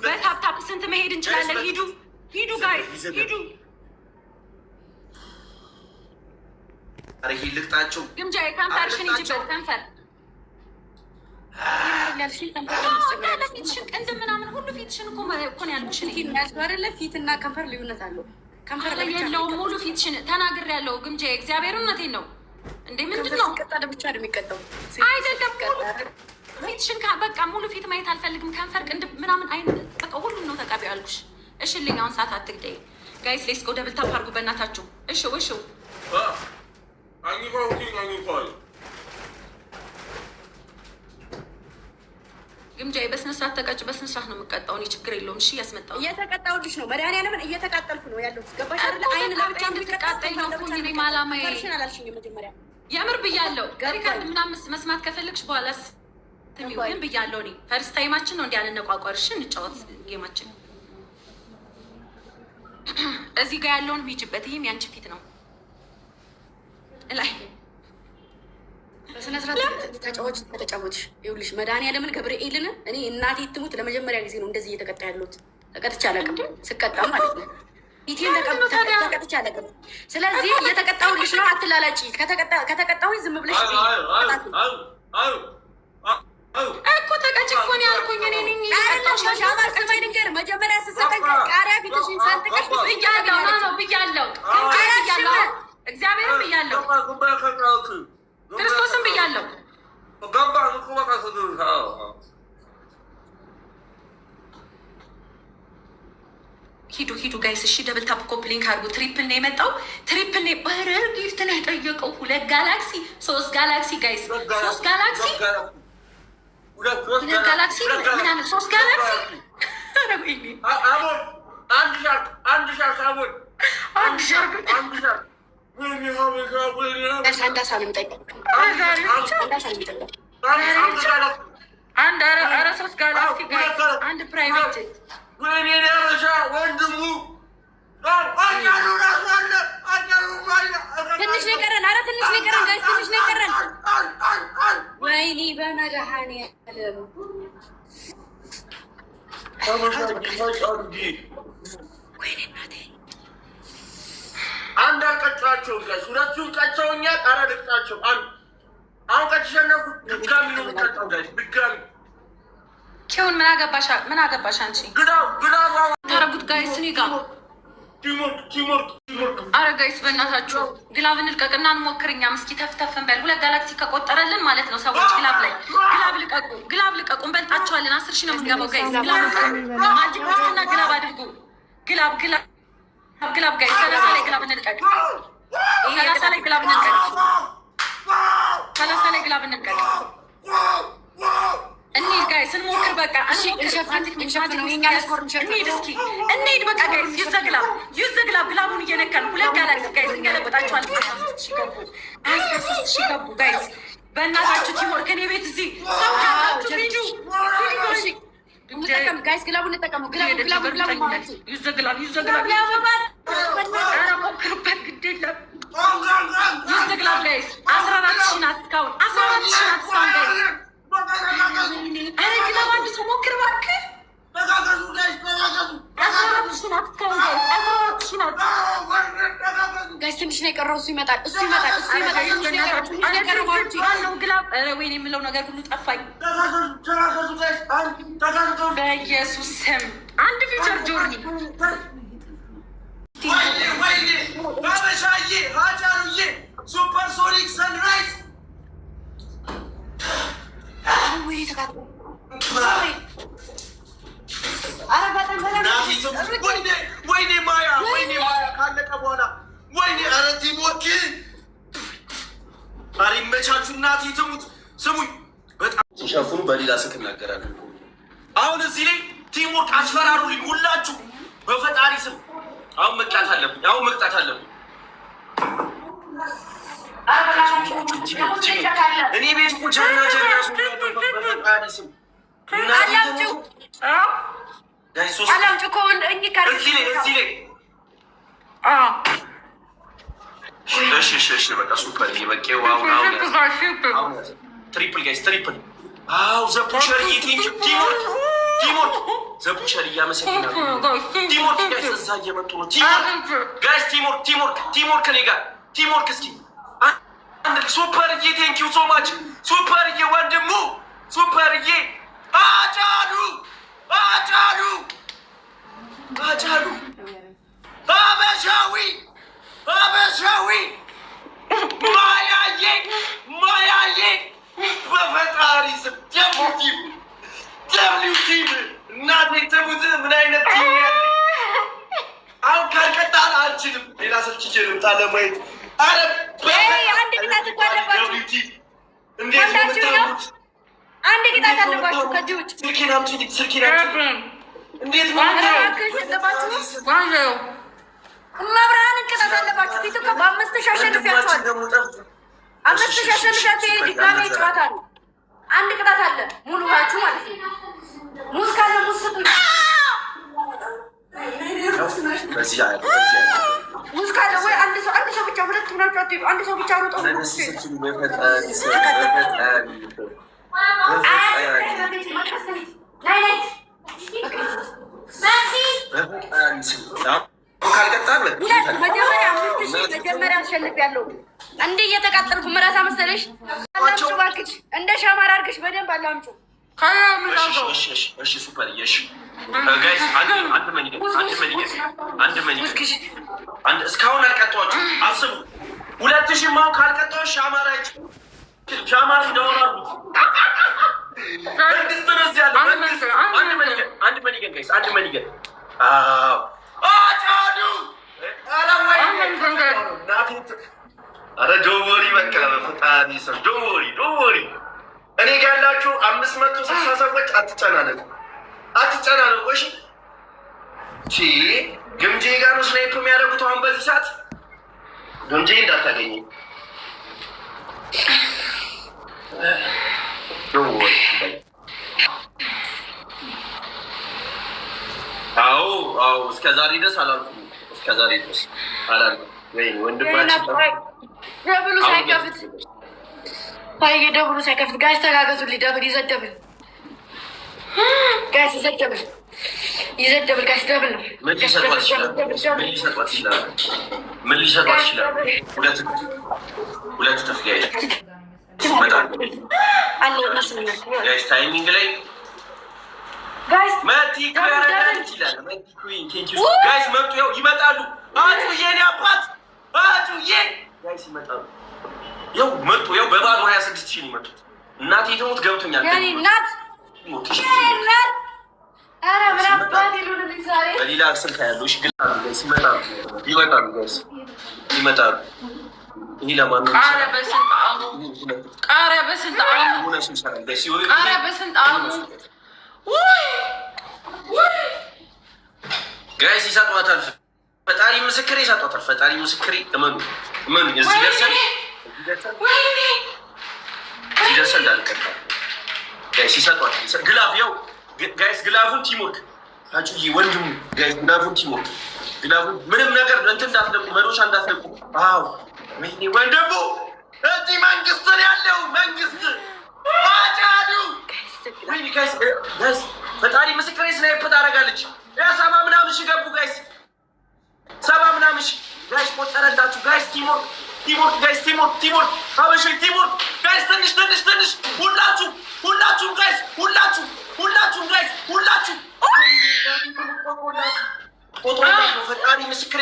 በታፕታፕ ስንት መሄድ እንችላለን? ሂዱ ሂዱ ጋይስ ሂዱ። አረ ይልቅጣቸው ግምጃ ከንፈርሽን ይጅበት ከንፈር ፊትሽን ቅንድ ምናምን ሁሉ ፊትሽን እኮ ነው ያልኩሽ። ፊትና ከንፈር ልዩነት አለው። ከንፈር የለውም ሙሉ ፊትሽን ተናግር ያለው ግምጃ እግዚአብሔር እውነቴን ነው እንዴ ምንድን ነው? ቀጣ ብቻ ነው የሚቀጣው አይደለም። ፊትሽን በቃ ሙሉ ፊት ማየት አልፈልግም። ከንፈር ቅንድ ምናምን አይ በቃ ሁሉም ነው ተቀቢው ያልኩሽ። እሺ ልኝ አሁን ሰዓት አትግደይ ጋይስ። ሌትስ ጎ ደብል ታፕ አድርጉ በእናታችሁ። እሺ እሺ ግምጃዬ በስነ ስርዓት ተቀጭ። በስነ ስርዓት ነው የምቀጣው እኔ ችግር የለውም። እሺ ያስመጣው እየተቀጣሁልሽ ነው። መድኃኒዓለምን እየተቃጠልኩ ነው ያለሁት። ገባሽ አይደለ? አይን ለብቻ እንድትቃጠይ ነው እኮ እኔ ማላማዬ። አላልሽኝ መጀመሪያ የምር ብያለሁ። ሪካርድ ምናምን መስማት ከፈለግሽ በኋላስ ትሚው ግን ብያለሁ። እኔ ፈርስት ታይማችን ነው እንዲህ አንነቋቋር። እሺ እንጫወት ጌማችን። እዚህ ጋር ያለውን ሂጅበት። ይህም ያንቺ ፊት ነው ላይ በስነ ስርዓት ተጫወች ከተጫወትሽ ይኸውልሽ፣ መድኃኒዓለምን ገብርኤልን እኔ እናቴ ትሙት ለመጀመሪያ ጊዜ ነው እንደዚህ እየተቀጣ ያለሁት። ተቀጥቼ አላውቅም። ስቀጣ ማለት ነው ኢቲን ተቀጥቼ አላውቅም። ስለዚህ እየተቀጣሁልሽ ነው፣ አትላላጪ። ከተቀጣሁኝ ዝም ብለሽ እኮ ተቀጭ እኮ ነው ያልኩኝ። እኔ ነኝ ሻማርሰማይ ንገር መጀመሪያ ስሰጠኝ ቃሪያ ፊትሽን ሰንጥቀሽ ብያለሁ ነው ብያለሁ። እግዚአብሔርም ብያለሁ ክርስቶስም ብያለሁ። ሂዱ ሂዱ ጋይስ። እሺ ደብል ታፕ ኮፕሊንክ አድርጉ። ትሪፕል ነው የመጣው። ትሪፕል ነው በረር ጊፍት ነው የጠየቀው። 2 ጋላክሲ 3 ጋላክሲ ጋይስ 3 ጋላክሲ 2 ጋላክሲ ምናምን 3 ጋላክሲ አንድ ሻርክ ኧረ 3 ጋላክሲ ጋይስ አንድ ፕራይቬት ትንሽ ነው የቀረን። ኧረ ትንሽ ነው የቀረን ጋይስ፣ ትንሽ ነው የቀረን። ወይኔ በመድኃኒዓለም ወይኔ እናቴ። አንድ አልቀጫቸው ጋይስ፣ ሁለቱን ቀጨውኛል። ኧረ ልቅጣቸው። አሁን ከተሸነፉ ድጋሚ ነው የምቀጣው ጋይስ፣ ድጋሚ ኪውን ምን አገባሽ አንቺ? ታረጉት ጋይስ እኔ ጋር አረ ጋይስ በእናታችሁ ግላብ እንልቀቅና እንሞክርኛም። እስኪ ተፍተፍን በል 2 ጋላክሲ ከቆጠረልን ማለት ነው ሰዎች። ግላብ ላይ ግላብ ልቀቁ፣ እንበልጣቸዋለን። 10 ሺህ ነው የምንገባው ጋይስ። ግላብ ልቀቁ፣ ማጅና ግላብ አድርጉ። ግላብ ጋይስ 30 ላይ ግላብ እንልቀቅ። 30 ላይ ግላብ እንልቀቅ። 30 ላይ ግላብ እንልቀቅ። እንሂድ ጋይስ እንሞክር። በቃ እንሂድ እስኪ እንሂድ በቃ ጋይስ። ዩዝ ግላብ ግላቡን እየነካን 2 ጋላክሲ ጋይስ እንገለበጣቸዋለን። 13 ሺህ ገቡ ጋይስ። በእናታችሁ ቲሞር ከኔ ቤት እዚህ ሰው ካላችሁ ሂዱ ጋይስ። ግላቡን እንጠቀሙ። ዩዝ ግላብ ኧረ ሞክሩበት ግድ የለም። ዩዝ ግላብ ጋይስ 14 ሺህ ናት እስካሁን 14 ሺህ ናት እስካሁን ጋይስ። ኧረ ግላብ አንድ ሰው ሞክር እባክህ። ጋይስ ትንሽ ነው የቀረው። እሱ ይመጣል። ግላብ ኧረ ወይኔ የምለው ነገር ሁሉ ጠፋኝ። በኢየሱስ ስም አንድ ፊቸር ጆርኒ ሱፐርሶኒክ ሰንራይዝ ወይኔ ማያ ካለቀ በኋላ ወይኔ ኧረ ቲሞች ኧረ ይመቻችሁ። እናቴ ትሙት። ስሙኝ በጣም ሲሸፍኑ በሌላ ስልክ እናገራለን። አሁን እዚህ ላይ ቲሞች አስፈራሩልኝ ሁላችሁ በፈጣሪ ስም። አሁን መቅጣት አለብኝ። እኔ ቤት እኮ ጀና በፈጣሪ ስም እሺ በቃ ሱፐር ይበቄው። አሁን ትሪፕል ጋይስ ትሪፕል። አዎ ዘ ፑሸር ቲሞች ቲምወርክ ዘቡሸር እያመሰግናለሁ። ቲምወርክ ጋይስ እዛ እየመጡ ነው። ቲምወርክ ጋይስ ቲምወርክ እኔ ጋር ቲምወርክ እስኪ ሱፐርዬ ቴንኪው ሶ ማች ሱፐርዬ ወንድሙ ሱፐርዬ አጫሉ አበሻዊ ማያዬ በፈጣሪ ስም ደብሊው ቲም እናቴ ትሙት። ምን አይነት ቲም ያለ አሁን ካልቀጣን አልችልም። ሌላ ሰልች ልምጣ ለማየት። አረ አንድ ቅጣት እኮ አለባችሁ። እንዴት ነው የምታሙት? አንድ ቅጣት አለባችሁ። ከዚህ ውጭ ስልኬን አምጪልኝ። እንዴት ነው መብርሃንን ቅጣት አለባችሁ። ፊት እኮ በ5,000 አሸንፊያችኋል። 5,000 አሸንፊያችሁ ድጋሜ ጨዋታ ነው። አንድ ቅጣት አለ ሙሉባችሁ ማለት ነው። ሙዝ ካለ ሙዝ ስጡ። ሙዝ ካለ ወይ አንድ ሰው ብቻ ሁለት ሆናችሁ አትሄዱ። አንድ ሰው ብቻ ሮጦ መጀመሪያ አሸንፊያለሁ። እንደ እየተቃጠልኩ መራሳ መሰለሽ። አላምጩ እባክሽ፣ እንደ ሻማራ አድርገሽ በደንብ አላምጩ። እስካሁን አልቀጣኋችሁ። አስቡ 2,000 ማው ካልቀጣሁሽ ሻማራ እንደሆናሉ። አንድ መኒገን አረ ዶወሪ በቃ በፈጣሪ ሰው ዶወሪ እኔ ጋር ያላችሁ 560 ሰዎች አትጨናነቁ። እሺ ግምጄ ጋር ነው ስናይፕ የሚያደርጉት። አሁን በዚህ ሰዓት ግምጄ እንዳታገኘ ዶወሪ። አዎ እስከዛሬ ድረስ አላልኩም። ወይ ወንድማችን ደብሉ ሳይከፍት ጋይስ ተጋገዙልኝ። ደብል ይዘደብል ጋይስ ይዘደብል ጋይስ ደብል ነው። ምን ሊሰጧት ይችላል? ሁለት ተፍጋይ ጋይስ ታይሚንግ ላይ ጋይስ መጡ። ያው ይመጣሉ። አጩዬ እኔ አባት አጩዬ ጋይስ ይመጣሉ። ያው መጡ። ያው በባዶ 26,000 ነው የመጡት። እናቴ ትሙት ገብቶኛል። ያኔ እናት ኧረ ምን አባት ይሉልኝ ዛሬ በሌላ ስልክ ያለው እሺ። ግን ጋይስ ይመጣሉ። ይሄ ለማን ነው? ቃረ በስንት ጋይስ ይሰጧታል። ፈጣሪ ምስክሬ ይሰጧታል። ፈጣሪ ምስክሬ እመኑ። እዚህ ደርሰን እንዳልቀጣ ጋይስ ይሰጧታል። ግላፍ ያው ጋይስ ግላፉን ቲምወርክ አጩዬ ወንድሙ ጋይስ ግላፉን ቲምወርክ ግላፉን ምንም ነገር እንትን እንዳትለቁ፣ መዶሻ እንዳትለቁ። አዎ ወንድሙ እዚህ መንግስት ነው ያለው። መንግስት አጫዱ ጋይስ ፈጣሪ ምስክሬ ስናይፕ ታደርጋለች። ሰባ ምናምን ሺህ ገቡ ጋይስ፣ 70 ምናምን ሺህ ጋይስ ቆጠረላችሁ ጋይስ። ቲምወርክ ጋይስ ቲምወርክ ሀበሻ ቲምወርክ ጋይስ። ትንሽ ሁላችሁም ጋይስ ሁላችሁም ጋይስ ቆጥሮ ፈጣሪ ምስክሬ